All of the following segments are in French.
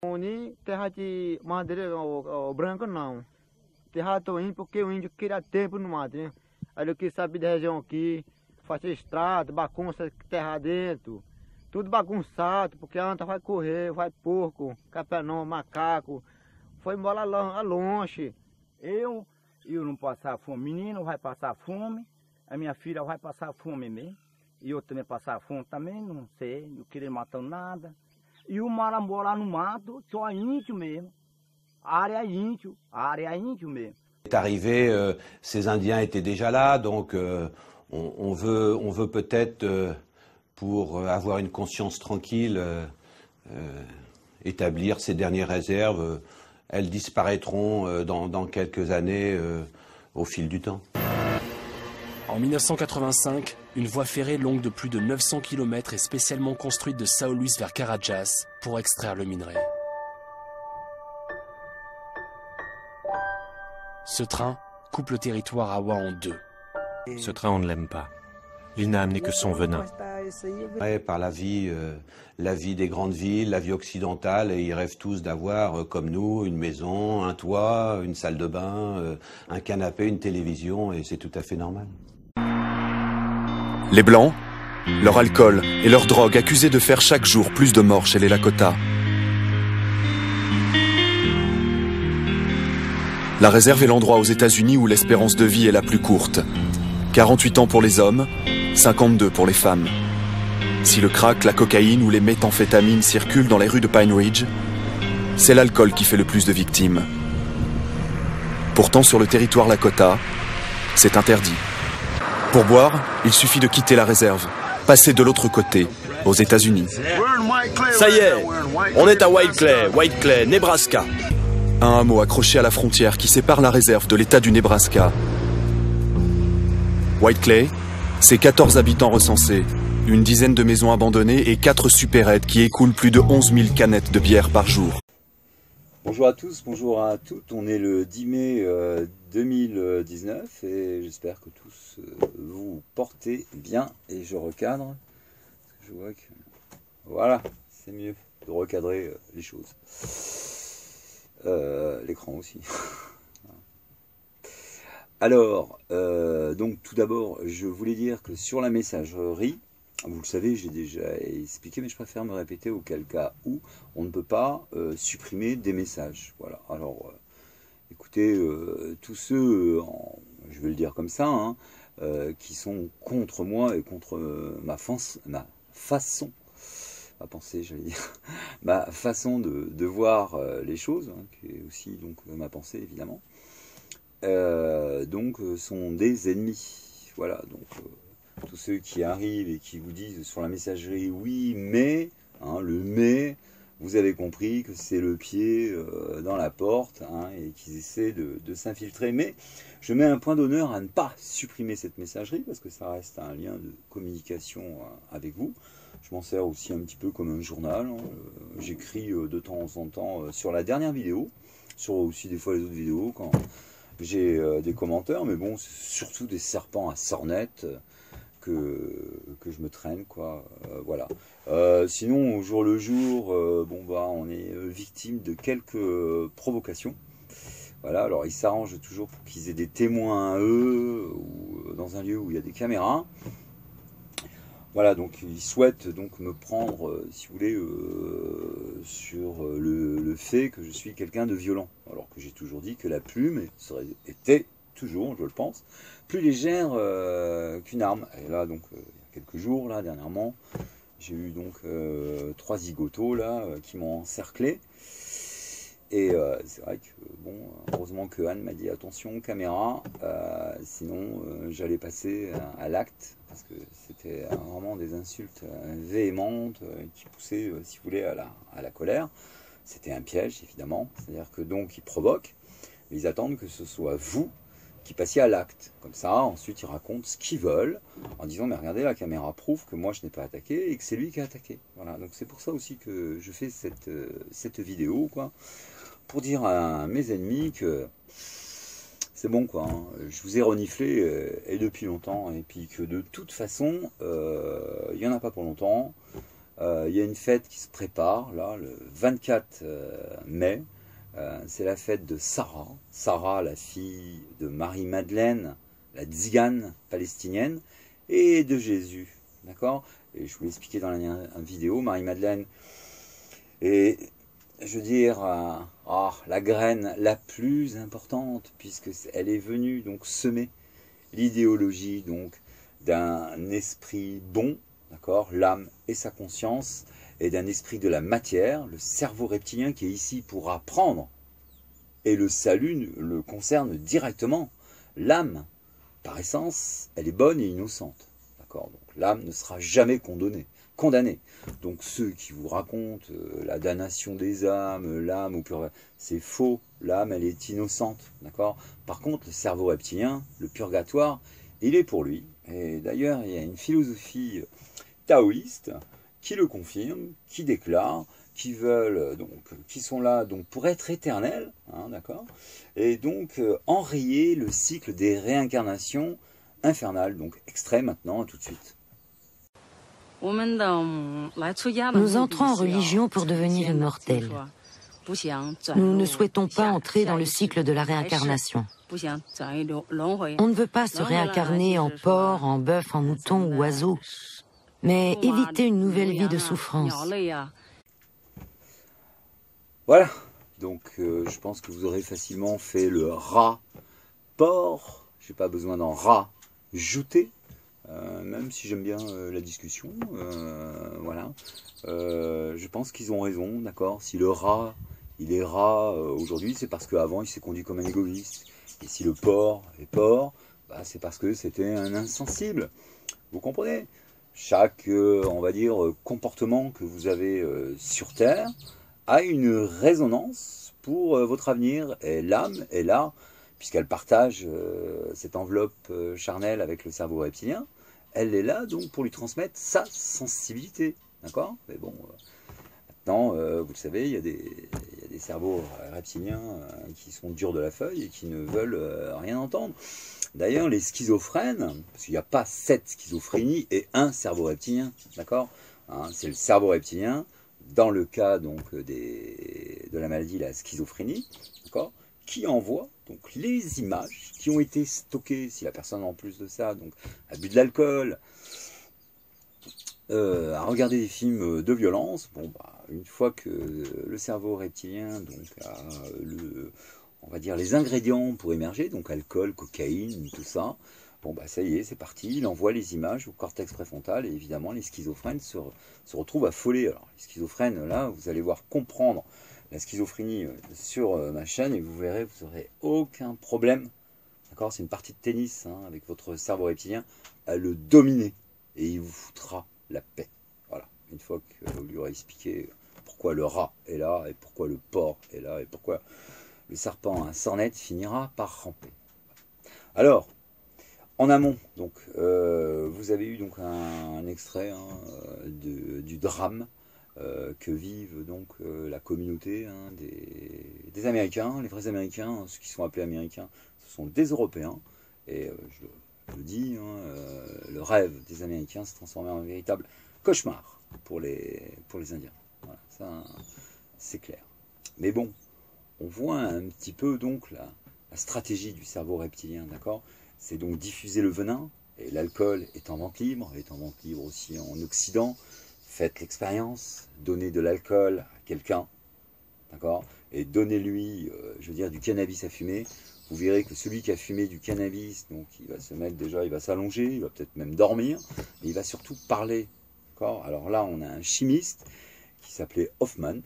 Oni terra de madeira branca não. Terra toinho porque o índio queria tempo no mato, né? Aí eu quis saber da região aqui, fazer estrada, bagunça terra dentro, tudo bagunçado, porque a anta vai correr, vai porco, capanão, macaco, foi embora longe. Eu não passar fome, menino vai passar fome, a minha filha vai passar fome mesmo, e eu também passar fome também, não sei, não queria matar nada. E o Marambó lá no mato, só índio mesmo. A área é índio mesmo. Est arrivé, ces Indiens étaient déjà là, donc on veut peut-être, pour avoir une conscience tranquille, établir ces dernières réserves. Elles disparaîtront dans quelques années au fil du temps. En 1985, une voie ferrée longue de plus de 900 km est spécialement construite de São Luís vers Carajás pour extraire le minerai. Ce train coupe le territoire Awa en deux. Ce train, on ne l'aime pas. Il n'a amené que son venin. Par la vie des grandes villes, la vie occidentale, et ils rêvent tous d'avoir, comme nous, une maison, un toit, une salle de bain, un canapé, une télévision, et c'est tout à fait normal. Les Blancs, leur alcool et leur drogue accusés de faire chaque jour plus de morts chez les Lakota. La réserve est l'endroit aux États-Unis où l'espérance de vie est la plus courte. 48 ans pour les hommes, 52 pour les femmes. Si le crack, la cocaïne ou les méthamphétamines circulent dans les rues de Pine Ridge, c'est l'alcool qui fait le plus de victimes. Pourtant, sur le territoire Lakota, c'est interdit. Pour boire, il suffit de quitter la réserve, passer de l'autre côté, aux États-Unis. Ça y est, on est à White Clay, Nebraska. Un hameau accroché à la frontière qui sépare la réserve de l'État du Nebraska. White Clay, c'est 14 habitants recensés, une dizaine de maisons abandonnées et 4 supérettes qui écoulent plus de 11 000 canettes de bière par jour. Bonjour à tous, bonjour à toutes. On est le 10 mai 2019 et j'espère que tous vous portez bien. Et je recadre, parce que je vois que voilà, c'est mieux de recadrer les choses. L'écran aussi. Alors, donc tout d'abord, je voulais dire que sur la messagerie, vous le savez, j'ai déjà expliqué, mais je préfère me répéter auquel cas où on ne peut pas supprimer des messages. Voilà. Alors, écoutez, tous ceux, je vais le dire comme ça, hein, qui sont contre moi et contre ma façon, ma pensée, j'allais dire, ma façon de voir les choses, hein, qui est aussi donc ma pensée évidemment, donc sont des ennemis. Voilà, donc tous ceux qui arrivent et qui vous disent sur la messagerie oui mais, hein, le mais, vous avez compris que c'est le pied dans la porte, hein, et qu'ils essaient de s'infiltrer. Mais je mets un point d'honneur à ne pas supprimer cette messagerie parce que ça reste un lien de communication avec vous. Je m'en sers aussi un petit peu comme un journal, hein. J'écris de temps en temps sur la dernière vidéo, sur aussi des fois les autres vidéos quand j'ai des commentaires, mais bon, c'est surtout des serpents à sornettes que je me traîne, quoi. Voilà. Sinon, au jour le jour, bon bah, on est victime de quelques provocations. Voilà. Alors, ils s'arrangent toujours pour qu'ils aient des témoins à eux ou dans un lieu où il y a des caméras. Voilà, donc ils souhaitent donc me prendre, si vous voulez, sur le fait que je suis quelqu'un de violent. Alors que j'ai toujours dit que la plume était toujours, je le pense, plus légère qu'une arme. Et là, donc, il y a quelques jours, là, dernièrement, j'ai eu donc 3 zigotos, là, qui m'ont encerclé. Et c'est vrai que, bon, heureusement que Anne m'a dit attention, caméra, sinon j'allais passer à l'acte, parce que c'était vraiment des insultes véhémentes qui poussaient, si vous voulez, à la colère. C'était un piège, évidemment, c'est-à-dire que donc ils provoquent, mais ils attendent que ce soit vous qui passiez à l'acte. Comme ça, ensuite ils racontent ce qu'ils veulent, en disant mais regardez, la caméra prouve que moi je n'ai pas attaqué et que c'est lui qui a attaqué. Voilà, donc c'est pour ça aussi que je fais cette vidéo, quoi. Pour dire à mes ennemis que c'est bon, quoi, hein. Je vous ai reniflé et depuis longtemps, et puis que de toute façon, il n'y en a pas pour longtemps. il y a une fête qui se prépare, là, le 24 mai. C'est la fête de Sarah. Sarah, la fille de Marie-Madeleine, la tzigane palestinienne, et de Jésus. D'accord? Et je vous l'ai expliqué dans la vidéo, Marie-Madeleine est, je veux dire, la graine la plus importante, puisqu'elle est venue donc semer l'idéologie donc d'un esprit bon, d'accord, l'âme et sa conscience, et d'un esprit de la matière, le cerveau reptilien qui est ici pour apprendre. Et le salut le concerne directement. L'âme, par essence, elle est bonne et innocente. D'accord ? Donc l'âme ne sera jamais condamnée. Donc ceux qui vous racontent la damnation des âmes, l'âme au purgatoire, c'est faux. L'âme, elle est innocente. D'accord ? Par contre, le cerveau reptilien, le purgatoire, il est pour lui. Et d'ailleurs, il y a une philosophie taoïste qui le confirme, qui déclare, qui sont là donc pour être éternels, hein, d'accord, et donc enrayer le cycle des réincarnations infernales. Donc extrait maintenant, tout de suite. Nous entrons en religion pour devenir immortels. Nous ne souhaitons pas entrer dans le cycle de la réincarnation. On ne veut pas se réincarner en porc, en bœuf, en mouton ou oiseau, mais éviter une nouvelle vie de souffrance. Voilà, donc je pense que vous aurez facilement fait le rapport. J'ai pas besoin d'en rajouter, même si j'aime bien la discussion. Voilà, je pense qu'ils ont raison, d'accord. Si le rat, il est rat aujourd'hui, c'est parce qu'avant il s'est conduit comme un égoïste. Et si le porc est porc, bah, c'est parce que c'était un insensible. Vous comprenez ? Chaque, on va dire, comportement que vous avez sur Terre a une résonance pour votre avenir. Et l'âme est là, puisqu'elle partage cette enveloppe charnelle avec le cerveau reptilien. Elle est là donc pour lui transmettre sa sensibilité. D'accord ? Mais bon, maintenant, vous le savez, il y a des cerveaux reptiliens qui sont durs de la feuille et qui ne veulent rien entendre. D'ailleurs, les schizophrènes, parce qu'il n'y a pas 7 schizophrénies et un cerveau reptilien, d'accord, hein, c'est le cerveau reptilien, dans le cas donc de la maladie, la schizophrénie, d'accord, qui envoie donc les images qui ont été stockées, si la personne en plus de ça donc a bu de l'alcool, à regarder des films de violence. Bon, bah, une fois que le cerveau reptilien donc a on va dire les ingrédients pour émerger, donc alcool, cocaïne, tout ça, bon bah ça y est, c'est parti, il envoie les images au cortex préfrontal et évidemment les schizophrènes se retrouvent affolés. Alors les schizophrènes, là, vous allez voir comprendre la schizophrénie sur ma chaîne et vous verrez, vous n'aurez aucun problème, d'accord, c'est une partie de tennis hein, avec votre cerveau reptilien à le dominer et il vous foutra la paix. Voilà, une fois que vous lui aurez expliqué pourquoi le rat est là et pourquoi le porc est là et pourquoi le serpent à sornette finira par ramper. Alors, en amont, donc, vous avez eu donc un extrait hein, du drame que vivent donc la communauté hein, des Américains, les vrais Américains, ceux qui sont appelés Américains, ce sont des Européens. Et je le dis, hein, le rêve des Américains s'est transformé en un véritable cauchemar pour les Indiens. Voilà, ça, c'est clair. Mais bon, on voit un petit peu donc la stratégie du cerveau reptilien, d'accord ? C'est donc diffuser le venin, et l'alcool est en vente libre aussi en Occident. Faites l'expérience, donnez de l'alcool à quelqu'un, d'accord ? Et donnez-lui, je veux dire, du cannabis à fumer. Vous verrez que celui qui a fumé du cannabis, donc il va se mettre déjà, il va s'allonger, il va peut-être même dormir, mais il va surtout parler, d'accord ? Alors là, on a un chimiste qui s'appelait Hoffman,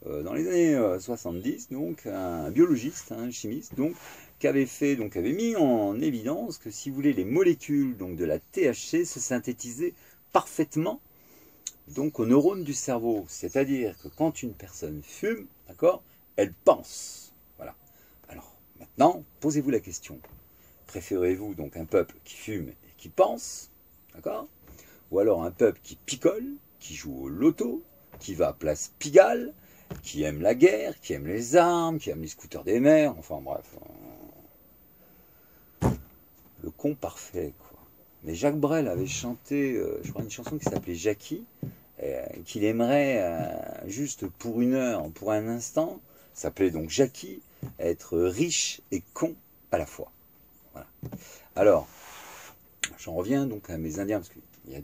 dans les années 70, donc un biologiste, un chimiste, donc qui avait mis en évidence que si vous voulez les molécules donc de la THC se synthétisaient parfaitement donc aux neurones du cerveau, c'est-à-dire que quand une personne fume, d'accord, elle pense. Voilà. Alors maintenant, posez-vous la question. Préférez-vous donc un peuple qui fume et qui pense, d'accord, ou alors un peuple qui picole, qui joue au loto, qui va à Place Pigalle, qui aime la guerre, qui aime les armes, qui aime les scooters des mers, enfin bref. Le con parfait, quoi. Mais Jacques Brel avait chanté, je crois, une chanson qui s'appelait Jackie. qu'il aimerait juste pour une heure, pour un instant, s'appelait donc Jackie, être riche et con à la fois. Voilà. Alors, j'en reviens donc à mes Indiens, parce qu'il y a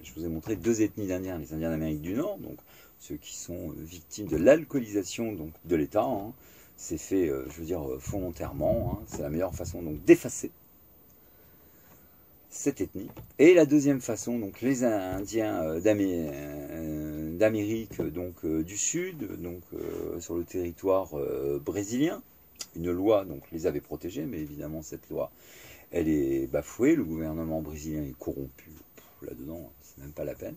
je vous ai montré deux ethnies d'Indiens, les Indiens d'Amérique du Nord, donc ceux qui sont victimes de l'alcoolisation donc de l'État. Hein. C'est fait, je veux dire, volontairement. Hein. C'est la meilleure façon donc d'effacer cette ethnie. Et la deuxième façon, donc les Indiens d'Amérique donc du Sud, donc sur le territoire brésilien. Une loi donc les avait protégés, mais évidemment cette loi, elle est bafouée. Le gouvernement brésilien est corrompu là-dedans, c'est même pas la peine.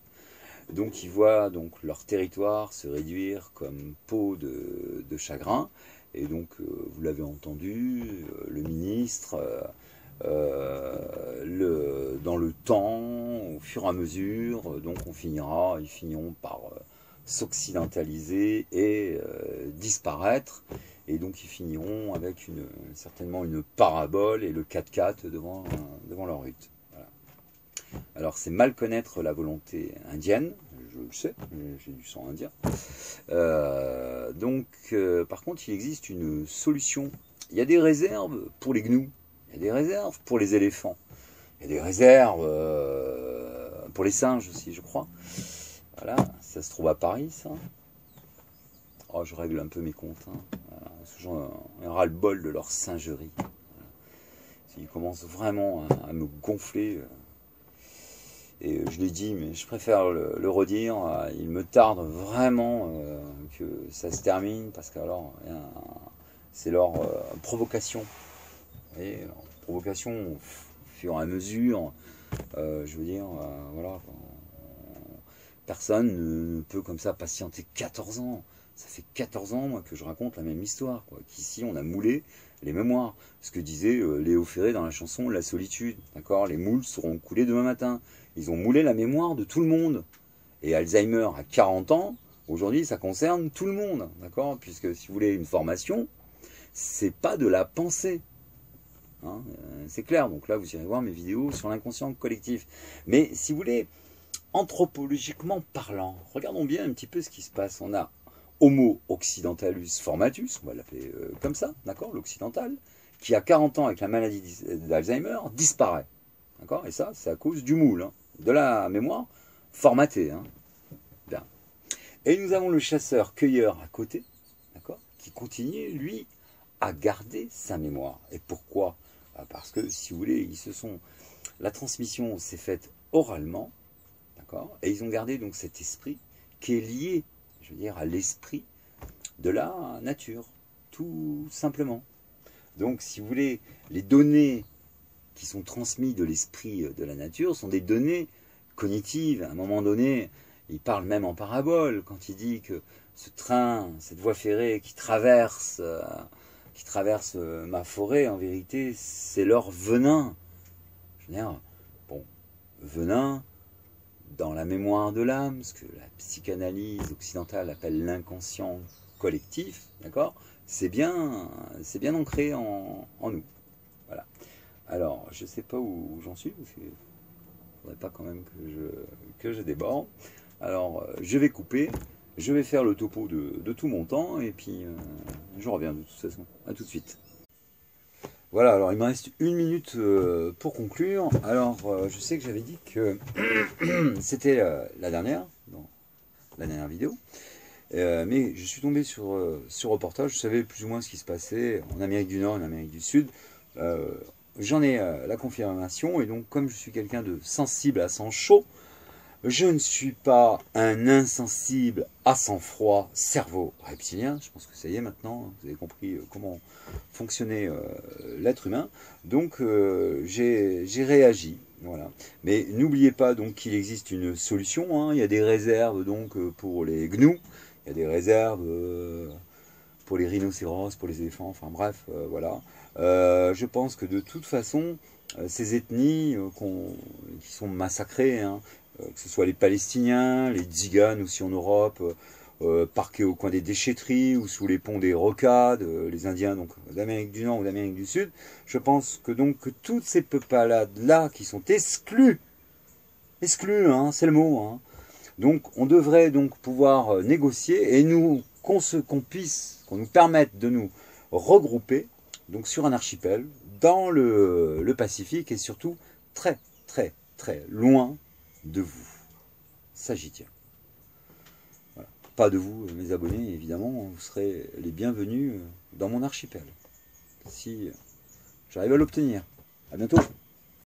Donc ils voient donc leur territoire se réduire comme peau de chagrin. Et donc vous l'avez entendu, le ministre, dans le temps, au fur et à mesure, donc ils finiront par s'occidentaliser et disparaître. Et donc ils finiront avec certainement une parabole et le 4x4 devant leur hutte. Voilà. Alors c'est mal connaître la volonté indienne, je le sais, j'ai du sang indien. Par contre il existe une solution. Il y a des réserves pour les gnous, il y a des réserves pour les éléphants, il y a des réserves pour les singes aussi je crois. Voilà, ça se trouve à Paris ça. Oh, je règle un peu mes comptes. Hein. Voilà. J'en ai ras-le-bol de leur singerie. Voilà. Ils commencent vraiment à me gonfler. Et je l'ai dit, mais je préfère le redire. Il me tarde vraiment que ça se termine, parce que alors c'est leur provocation. Et leur provocation au fur et à mesure. Je veux dire, voilà. Personne ne peut comme ça patienter 14 ans. Ça fait 14 ans moi, que je raconte la même histoire, qu'ici on a moulé les mémoires. Ce que disait Léo Ferré dans la chanson La Solitude. D'accord, les moules seront coulés demain matin. Ils ont moulé la mémoire de tout le monde. Et Alzheimer à 40 ans, aujourd'hui ça concerne tout le monde. D'accord, puisque si vous voulez une formation, c'est pas de la pensée. Hein, c'est clair, donc là vous irez voir mes vidéos sur l'inconscient collectif. Mais si vous voulez, anthropologiquement parlant, regardons bien un petit peu ce qui se passe. On a Homo occidentalus formatus, on va l'appeler comme ça, d'accord, l'occidental, qui a 40 ans avec la maladie d'Alzheimer, disparaît. D'accord, et ça, c'est à cause du moule, hein, de la mémoire formatée. Hein. Bien. Et nous avons le chasseur-cueilleur à côté, d'accord, qui continue, lui, à garder sa mémoire. Et pourquoi? Parce que, si vous voulez, la transmission s'est faite oralement, d'accord, et ils ont gardé donc cet esprit qui est lié, je veux dire, à l'esprit de la nature, tout simplement. Donc, si vous voulez, les données qui sont transmises de l'esprit de la nature sont des données cognitives. À un moment donné, il parle même en parabole, quand il dit que ce train, cette voie ferrée qui traverse ma forêt, en vérité, c'est leur venin. Je veux dire, bon, venin, dans la mémoire de l'âme, ce que la psychanalyse occidentale appelle l'inconscient collectif, d'accord, c'est bien ancré en nous. Voilà. Alors, je ne sais pas où j'en suis, parce qu'il ne faudrait pas quand même que je déborde. Alors, je vais couper, je vais faire le topo de tout mon temps, et puis je reviens de toute façon. À tout de suite. Voilà, alors il me reste 1 minute pour conclure. Alors, je sais que j'avais dit que c'était la dernière vidéo, mais je suis tombé sur ce reportage. Je savais plus ou moins ce qui se passait en Amérique du Nord et en Amérique du Sud. J'en ai la confirmation, et donc comme je suis quelqu'un de sensible à sang chaud, je ne suis pas un insensible à sang-froid, cerveau reptilien. Je pense que ça y est maintenant, vous avez compris comment fonctionnait l'être humain. Donc j'ai réagi, voilà. Mais n'oubliez pas donc qu'il existe une solution. Hein. Il y a des réserves donc pour les gnous, il y a des réserves pour les rhinocéros, pour les éléphants. Enfin bref, voilà. Je pense que de toute façon, ces ethnies qui sont massacrées, hein, que ce soit les Palestiniens, les Tziganes aussi en Europe, parqués au coin des déchetteries ou sous les ponts des rocades, les Indiens donc d'Amérique du Nord ou d'Amérique du Sud, je pense que donc que toutes ces peuplades-là qui sont exclues, hein, c'est le mot, hein, Donc on devrait donc pouvoir négocier et qu'on nous permette de nous regrouper donc sur un archipel dans le Pacifique et surtout très très très loin de vous. Ça j'y tiens. Voilà. Pas de vous, mes abonnés, évidemment, vous serez les bienvenus dans mon archipel. Si j'arrive à l'obtenir. À bientôt.